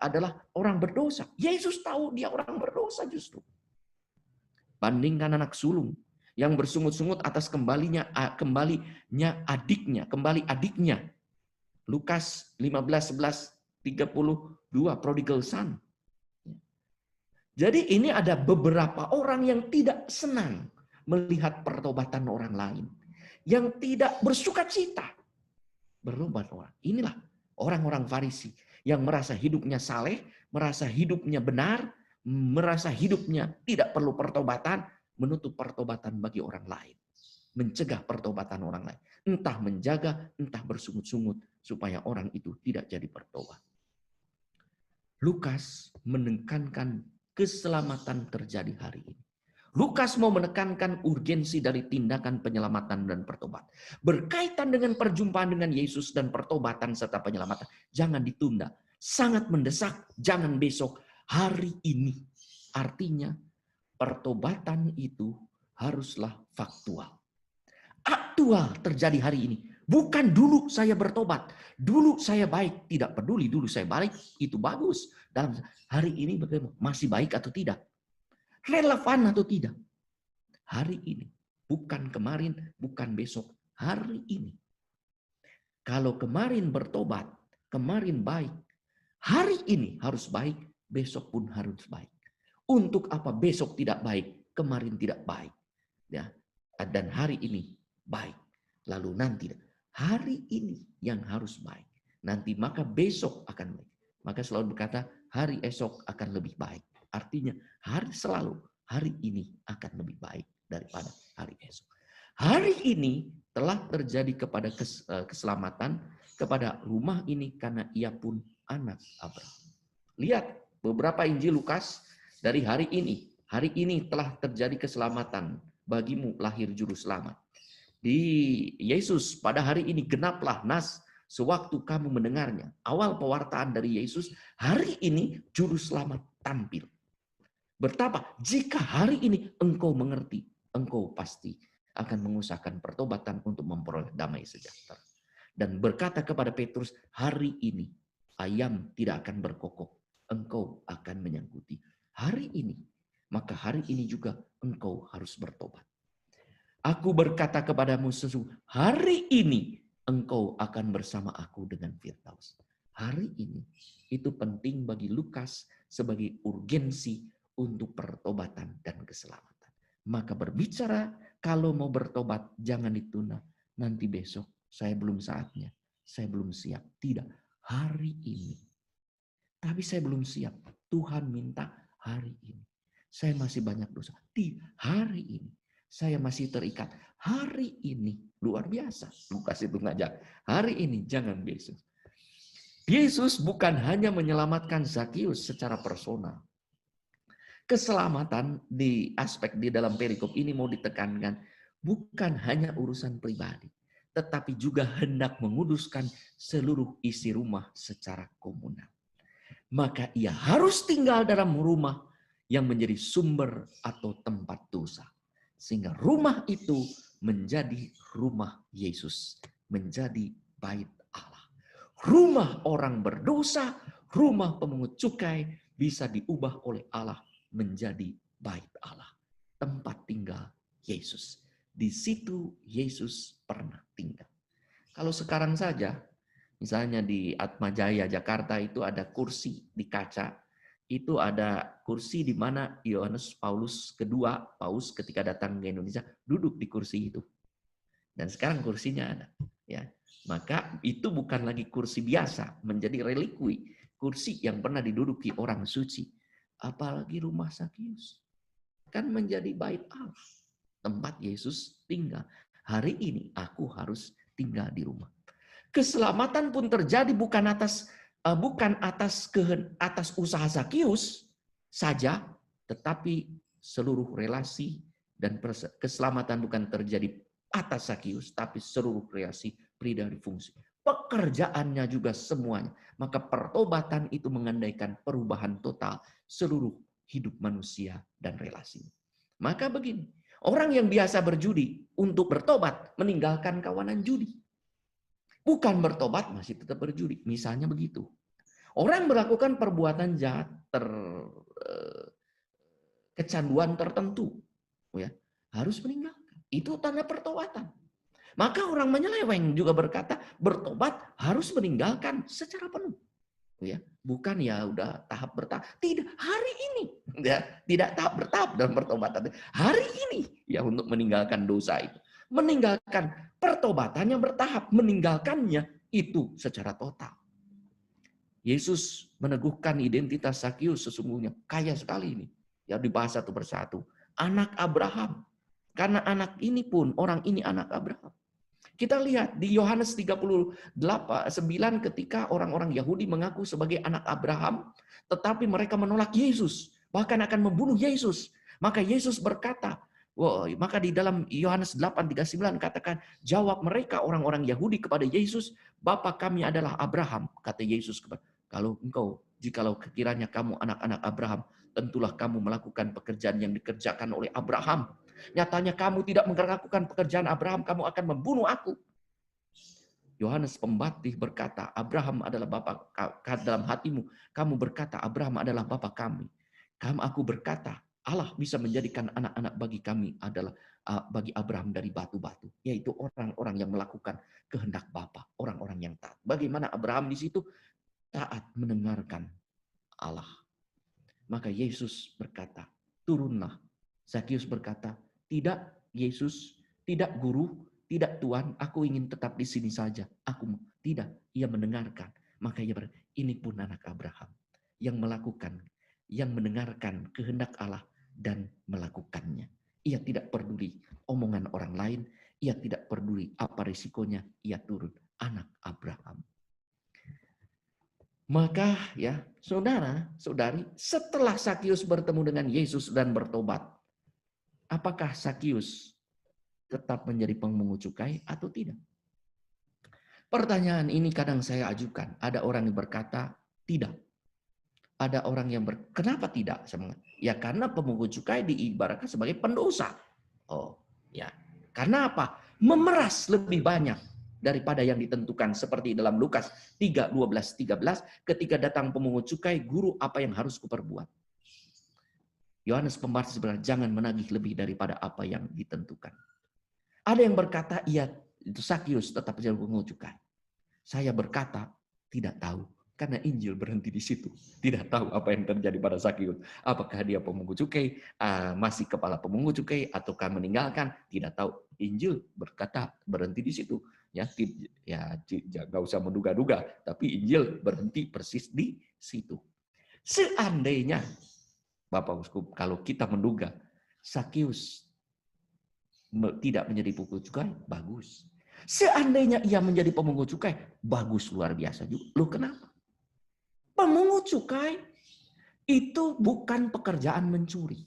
[SPEAKER 1] adalah orang berdosa. Yesus tahu dia orang berdosa justru. Bandingkan anak sulung yang bersungut-sungut atas kembali adiknya. Lukas 15:11-32 prodigal son. Jadi ini ada beberapa orang yang tidak senang melihat pertobatan orang lain. Yang tidak bersukacita bertobat orang. Inilah orang-orang Farisi yang merasa hidupnya saleh, merasa hidupnya benar, merasa hidupnya tidak perlu pertobatan, menutup pertobatan bagi orang lain. Mencegah pertobatan orang lain. Entah menjaga, entah bersungut-sungut supaya orang itu tidak jadi bertobat. Lukas menekankan keselamatan terjadi hari ini. Lukas mau menekankan urgensi dari tindakan penyelamatan dan pertobat. Berkaitan dengan perjumpaan dengan Yesus dan pertobatan serta penyelamatan. Jangan ditunda. Sangat mendesak. Jangan besok. Hari ini. Artinya pertobatan itu haruslah faktual. Aktual terjadi hari ini. Bukan dulu saya bertobat. Dulu saya baik. Tidak peduli dulu saya baik. Itu bagus. Dalam hari ini bagaimana? Masih baik atau tidak? Relevan atau tidak? Hari ini. Bukan kemarin, bukan besok. Hari ini. Kalau kemarin bertobat, kemarin baik. Hari ini harus baik, besok pun harus baik. Untuk apa besok tidak baik, kemarin tidak baik. Ya. Dan hari ini baik. Lalu nanti, hari ini yang harus baik. Nanti maka besok akan baik. Maka selalu berkata, hari esok akan lebih baik. Artinya hari ini akan lebih baik daripada hari esok. Hari ini telah terjadi kepada keselamatan kepada rumah ini karena ia pun anak Abraham. Lihat beberapa Injil Lukas dari hari ini. Hari ini telah terjadi keselamatan bagimu lahir juru selamat. Di Yesus pada hari ini genaplah nas sewaktu kamu mendengarnya. Awal pewartaan dari Yesus, hari ini juru selamat tampil. Betapa jika hari ini engkau mengerti, engkau pasti akan mengusahakan pertobatan untuk memperoleh damai sejahtera. Dan berkata kepada Petrus, hari ini ayam tidak akan berkokok, engkau akan menyangkuti. Hari ini, maka hari ini juga engkau harus bertobat. Aku berkata kepadamu sesungguhnya, hari ini engkau akan bersama aku dengan Firdaus. Hari ini, itu penting bagi Lukas sebagai urgensi untuk pertobatan dan keselamatan. Maka berbicara kalau mau bertobat jangan ditunda. Nanti besok saya belum saatnya. Saya belum siap. Tidak. Hari ini. Tapi saya belum siap. Tuhan minta hari ini. Saya masih banyak dosa. Tidak. Hari ini. Saya masih terikat. Hari ini. Luar biasa. Lukas itu ngajak. Hari ini jangan besok. Yesus bukan hanya menyelamatkan Zakius secara personal. Keselamatan di aspek di dalam perikop ini mau ditekankan bukan hanya urusan pribadi, tetapi juga hendak menguduskan seluruh isi rumah secara komunal. Maka ia harus tinggal dalam rumah yang menjadi sumber atau tempat dosa. Sehingga rumah itu menjadi rumah Yesus, menjadi bait Allah. Rumah orang berdosa, rumah pemungut cukai bisa diubah oleh Allah menjadi bait Allah, tempat tinggal Yesus. Di situ Yesus pernah tinggal. Kalau sekarang saja, misalnya di Atmajaya Jakarta itu ada kursi di kaca, itu ada kursi di mana Yohanes Paulus kedua, Paus ketika datang ke Indonesia duduk di kursi itu. Dan sekarang kursinya ada, ya. Maka itu bukan lagi kursi biasa, menjadi relikwi, kursi yang pernah diduduki orang suci. Apalagi rumah Zakius. Kan menjadi bait Allah. Tempat Yesus tinggal. Hari ini aku harus tinggal di rumah. Keselamatan pun terjadi bukan atas usaha Zakius saja, tetapi seluruh relasi dan keselamatan bukan terjadi atas Zakius, tapi seluruh relasi pri dari fungsi. Pekerjaannya juga semuanya. Maka pertobatan itu mengandaikan perubahan total seluruh hidup manusia dan relasinya. Maka begini, orang yang biasa berjudi untuk bertobat meninggalkan kawanan judi. Bukan bertobat masih tetap berjudi. Misalnya begitu. Orang melakukan perbuatan jahat, kecanduan tertentu, ya, harus meninggalkan. Itu tanda pertobatan. Maka orang menyeleweng juga berkata bertobat harus meninggalkan secara penuh. Ya, bukan ya udah tahap bertahap. Tidak, hari ini. Ya, tidak tahap bertahap dalam pertobatan. Hari ini ya untuk meninggalkan dosa itu. Meninggalkan pertobatannya bertahap, meninggalkannya itu secara total. Yesus meneguhkan identitas Zakius sesungguhnya kaya sekali ini. Ya dibahas satu persatu. Anak Abraham. Karena anak ini pun orang ini anak Abraham. Kita lihat di Yohanes 38:9 ketika orang-orang Yahudi mengaku sebagai anak Abraham, tetapi mereka menolak Yesus, bahkan akan membunuh Yesus. Maka Yesus berkata, maka di dalam Yohanes 8:39 katakan, jawab mereka orang-orang Yahudi kepada Yesus, Bapa kami adalah Abraham. Kata Yesus kepada, jikalau kiranya kamu anak-anak Abraham, tentulah kamu melakukan pekerjaan yang dikerjakan oleh Abraham. Nyatanya kamu tidak melakukan pekerjaan Abraham, kamu akan membunuh aku. Yohanes Pembaptis berkata, Abraham adalah bapa. Dalam hatimu, kamu berkata, Abraham adalah bapa kami. Aku berkata, Allah bisa menjadikan anak-anak bagi kami adalah bagi Abraham dari batu-batu, yaitu orang-orang yang melakukan kehendak Bapa, orang-orang yang taat. Bagaimana Abraham di situ taat mendengarkan Allah. Maka Yesus berkata, turunlah. Zakius berkata, tidak Yesus, tidak guru, tidak Tuhan, aku ingin tetap di sini saja. Tidak, ia mendengarkan. Maka ia berkata, ini pun anak Abraham yang melakukan, yang mendengarkan kehendak Allah dan melakukannya. Ia tidak peduli omongan orang lain, ia tidak peduli apa risikonya, ia turun, anak Abraham. Maka ya, saudara-saudari, setelah Zakius bertemu dengan Yesus dan bertobat, apakah Zakius tetap menjadi pemungut cukai atau tidak? Pertanyaan ini kadang saya ajukan. Ada orang yang berkata tidak. Ada orang yang kenapa tidak? Ya karena pemungut cukai diibaratkan sebagai pendosa. Oh, ya. Karena apa? Memeras lebih banyak daripada yang ditentukan, seperti dalam Lukas 3:12-13 ketika datang pemungut cukai, guru apa yang harus kuperbuat? Yohanes Pembaptis berkata, jangan menagih lebih daripada apa yang ditentukan. Ada yang berkata, iya, itu Zakius tetap jadi pemungut cukai. Saya berkata, tidak tahu. Karena Injil berhenti di situ. Tidak tahu apa yang terjadi pada Zakius. Apakah dia pemungut cukai, masih kepala pemungut cukai, ataukah meninggalkan? Tidak tahu. Injil berkata berhenti di situ. Ya, nggak usah menduga-duga. Tapi Injil berhenti persis di situ. Seandainya, Bapak Uskup, kalau kita menduga Zakius tidak menjadi pemungut cukai, bagus. Seandainya ia menjadi pemungut cukai, bagus, luar biasa juga. Loh kenapa? Pemungut cukai itu bukan pekerjaan mencuri.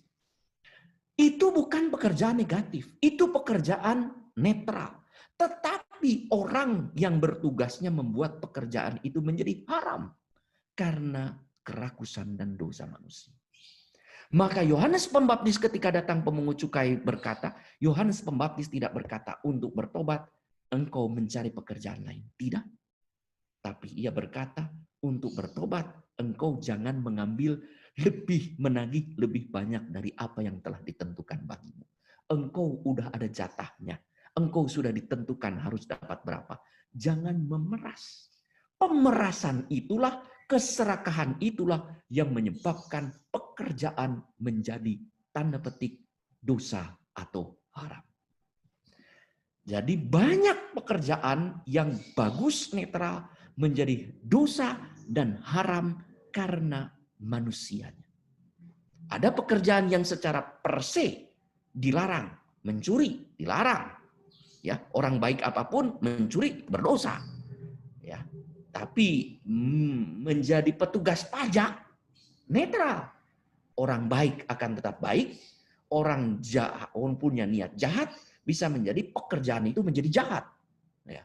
[SPEAKER 1] Itu bukan pekerjaan negatif. Itu pekerjaan netral. Tetapi orang yang bertugasnya membuat pekerjaan itu menjadi haram karena kerakusan dan dosa manusia. Maka Yohanes Pembaptis ketika datang pemungut cukai berkata, Yohanes Pembaptis tidak berkata untuk bertobat, engkau mencari pekerjaan lain. Tidak. Tapi ia berkata, untuk bertobat, engkau jangan menagih lebih banyak dari apa yang telah ditentukan bagimu. Engkau udah ada jatahnya. Engkau sudah ditentukan harus dapat berapa. Jangan memeras. Pemerasan itulah, keserakahan itulah yang menyebabkan pekerjaan menjadi tanda petik dosa atau haram. Jadi banyak pekerjaan yang bagus netral menjadi dosa dan haram karena manusianya. Ada pekerjaan yang secara per se dilarang, mencuri dilarang. Ya, orang baik apapun mencuri berdosa. Ya. Tapi menjadi petugas pajak netral. Orang baik akan tetap baik, orang jahat, orang punya niat jahat bisa menjadi pekerjaan itu menjadi jahat. Ya.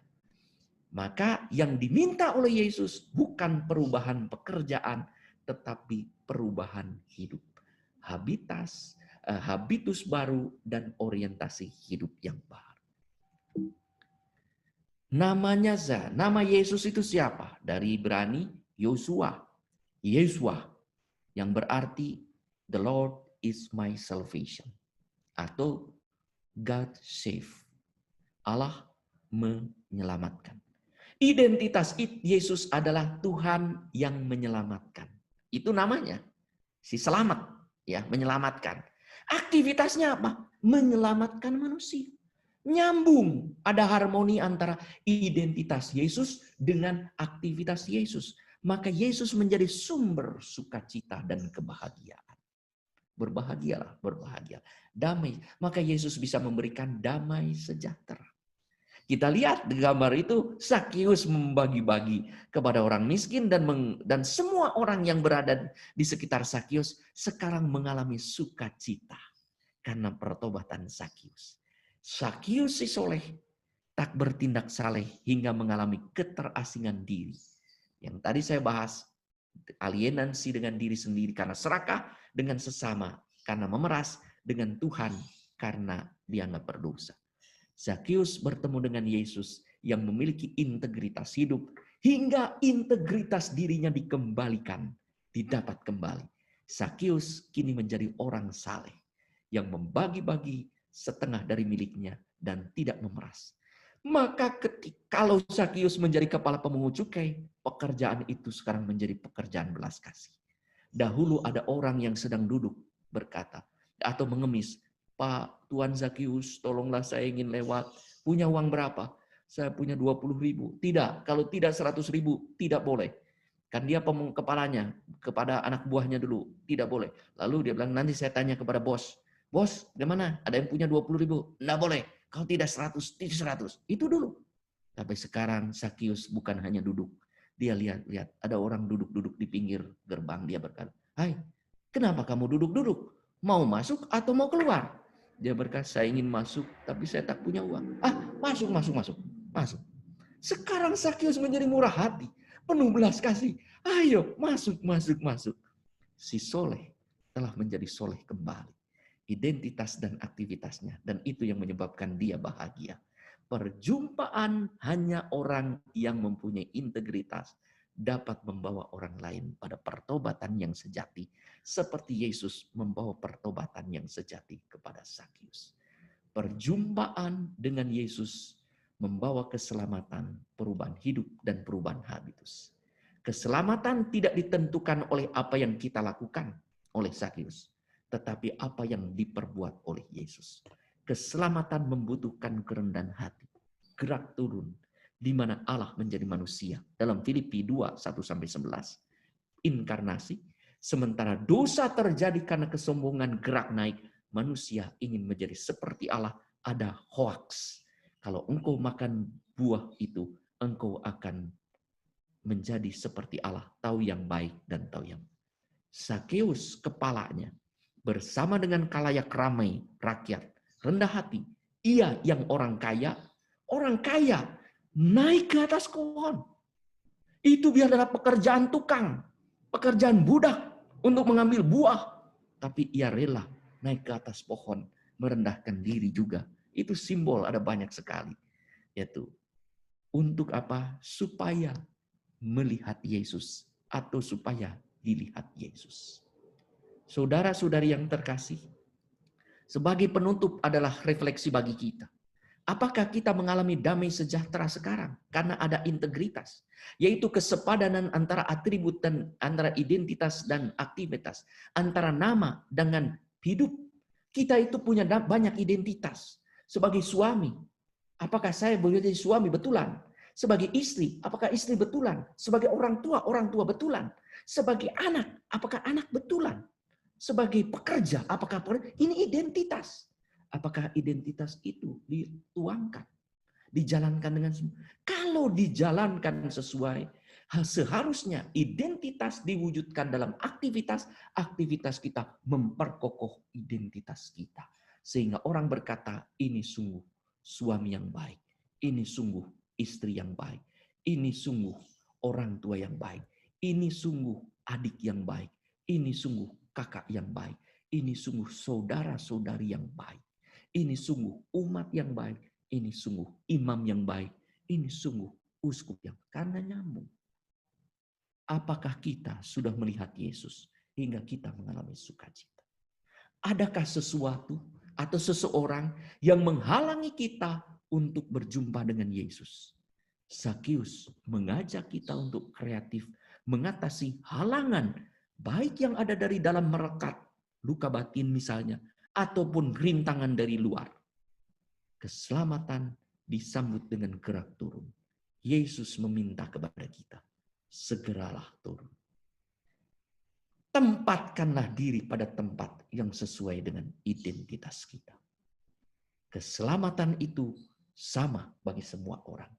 [SPEAKER 1] Maka yang diminta oleh Yesus bukan perubahan pekerjaan, tetapi perubahan hidup. Habitus baru dan orientasi hidup yang baru. Namanya nama Yesus itu siapa? Dari Ibrani, Yosua. Yesua, yang berarti the Lord is my salvation. Atau God save. Allah menyelamatkan. Identitas Yesus adalah Tuhan yang menyelamatkan. Itu namanya. Si selamat, ya, menyelamatkan. Aktivitasnya apa? Menyelamatkan manusia. Nyambung, ada harmoni antara identitas Yesus dengan aktivitas Yesus. Maka Yesus menjadi sumber sukacita dan kebahagiaan. Berbahagialah, berbahagia. Damai. Maka Yesus bisa memberikan damai sejahtera. Kita lihat di gambar itu, Zakius membagi-bagi kepada orang miskin dan semua orang yang berada di sekitar Zakius sekarang mengalami sukacita karena pertobatan Zakius. Zakius si soleh tak bertindak saleh hingga mengalami keterasingan diri. Yang tadi saya bahas, alienasi dengan diri sendiri karena serakah dengan sesama, karena memeras dengan Tuhan karena dianggap berdosa. Zakius bertemu dengan Yesus yang memiliki integritas hidup hingga integritas dirinya dikembalikan, didapat kembali. Zakius kini menjadi orang saleh yang membagi-bagi setengah dari miliknya dan tidak memeras. Maka kalau Zakius menjadi kepala pemungut cukai, pekerjaan itu sekarang menjadi pekerjaan belas kasih. Dahulu ada orang yang sedang duduk berkata atau mengemis, Pak Tuan Zakius, tolonglah saya ingin lewat. Punya uang berapa? Saya punya 20.000. Tidak, kalau tidak 100.000, tidak boleh. Kan dia kepalanya, kepada anak buahnya dulu. Tidak boleh. Lalu dia bilang, nanti saya tanya kepada bos. Bos, gimana? Ada yang punya 20.000? Tidak boleh. Kalau tidak 100, tidak 100. Itu dulu. Tapi sekarang Zakius bukan hanya duduk. Dia lihat, ada orang duduk-duduk di pinggir gerbang. Dia berkata, hai, kenapa kamu duduk-duduk? Mau masuk atau mau keluar? Dia berkata, saya ingin masuk, tapi saya tak punya uang. Masuk. Sekarang Zakius menjadi murah hati, penuh belas kasih. Ayo, masuk. Si soleh telah menjadi soleh kembali. Identitas dan aktivitasnya. Dan itu yang menyebabkan dia bahagia. Perjumpaan hanya orang yang mempunyai integritas dapat membawa orang lain pada pertobatan yang sejati, seperti Yesus membawa pertobatan yang sejati kepada Zakius. Perjumpaan dengan Yesus membawa keselamatan, perubahan hidup, dan perubahan habitus. Keselamatan tidak ditentukan oleh apa yang kita lakukan oleh Zakius, tetapi apa yang diperbuat oleh Yesus. Keselamatan membutuhkan kerendahan hati, gerak turun, di mana Allah menjadi manusia. Dalam Filipi 2, 1-11. Inkarnasi, sementara dosa terjadi karena kesombongan gerak naik, manusia ingin menjadi seperti Allah, ada hoaks. Kalau engkau makan buah itu, engkau akan menjadi seperti Allah, tahu yang baik dan tahu yang. Zakius kepalanya, bersama dengan kalayak ramai rakyat, rendah hati. Ia yang orang kaya naik ke atas pohon. Itu biar adalah pekerjaan tukang, pekerjaan budak untuk mengambil buah. Tapi ia rela naik ke atas pohon, merendahkan diri juga. Itu simbol ada banyak sekali. Yaitu untuk apa? Supaya melihat Yesus atau supaya dilihat Yesus. Saudara-saudari yang terkasih, sebagai penutup adalah refleksi bagi kita. Apakah kita mengalami damai sejahtera sekarang? Karena ada integritas, yaitu kesepadanan antara atribut dan antara identitas dan aktivitas, antara nama dengan hidup. Kita itu punya banyak identitas. Sebagai suami, apakah saya boleh jadi suami betulan? Sebagai istri, apakah istri betulan? Sebagai orang tua betulan? Sebagai anak, apakah anak betulan? Sebagai pekerja, apakah pekerja? Ini identitas. Apakah identitas itu dituangkan, dijalankan dengan semua? Kalau dijalankan sesuai, seharusnya identitas diwujudkan dalam aktivitas kita memperkokoh identitas kita. Sehingga orang berkata, ini sungguh suami yang baik, ini sungguh istri yang baik, ini sungguh orang tua yang baik, ini sungguh adik yang baik, ini sungguh kakak yang baik, ini sungguh saudara-saudari yang baik. Ini sungguh umat yang baik, ini sungguh imam yang baik, ini sungguh uskup yang karena nyambung. Apakah kita sudah melihat Yesus hingga kita mengalami sukacita? Adakah sesuatu atau seseorang yang menghalangi kita untuk berjumpa dengan Yesus? Zakius mengajak kita untuk kreatif mengatasi halangan baik yang ada dari dalam merekat, luka batin misalnya, ataupun rintangan dari luar. Keselamatan disambut dengan gerak turun. Yesus meminta kepada kita, segeralah turun. Tempatkanlah diri pada tempat yang sesuai dengan identitas kita. Keselamatan itu sama bagi semua orang.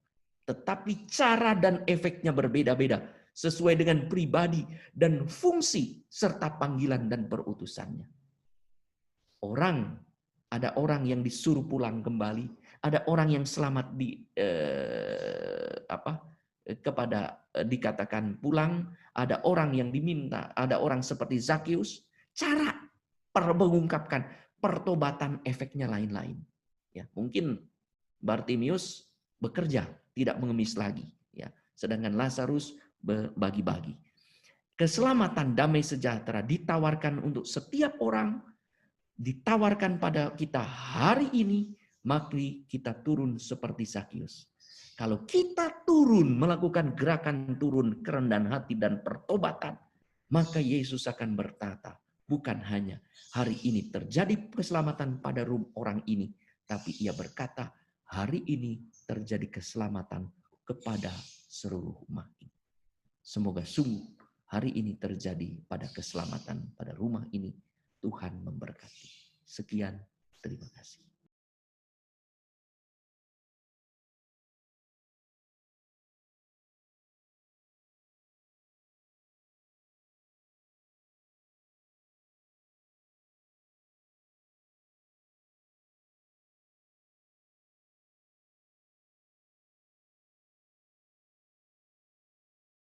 [SPEAKER 1] Tetapi cara dan efeknya berbeda-beda sesuai dengan pribadi dan fungsi serta panggilan dan perutusannya. Ada orang yang disuruh pulang kembali, ada orang yang selamat dikatakan pulang, ada orang yang diminta, ada orang seperti Zakius. Cara mengungkapkan pertobatan efeknya lain-lain. Ya, mungkin Bartimius bekerja, tidak mengemis lagi, ya. Sedangkan Lazarus berbagi-bagi. Keselamatan damai sejahtera ditawarkan untuk setiap orang, ditawarkan pada kita hari ini, mari kita turun seperti Zakius. Kalau kita turun melakukan gerakan turun kerendahan hati dan pertobatan, maka Yesus akan berkata, bukan hanya hari ini terjadi keselamatan pada orang ini, tapi ia berkata, hari ini terjadi keselamatan kepada seluruh umat ini. Semoga sungguh hari ini terjadi pada keselamatan pada rumah ini. Tuhan memberkati. Sekian, terima kasih.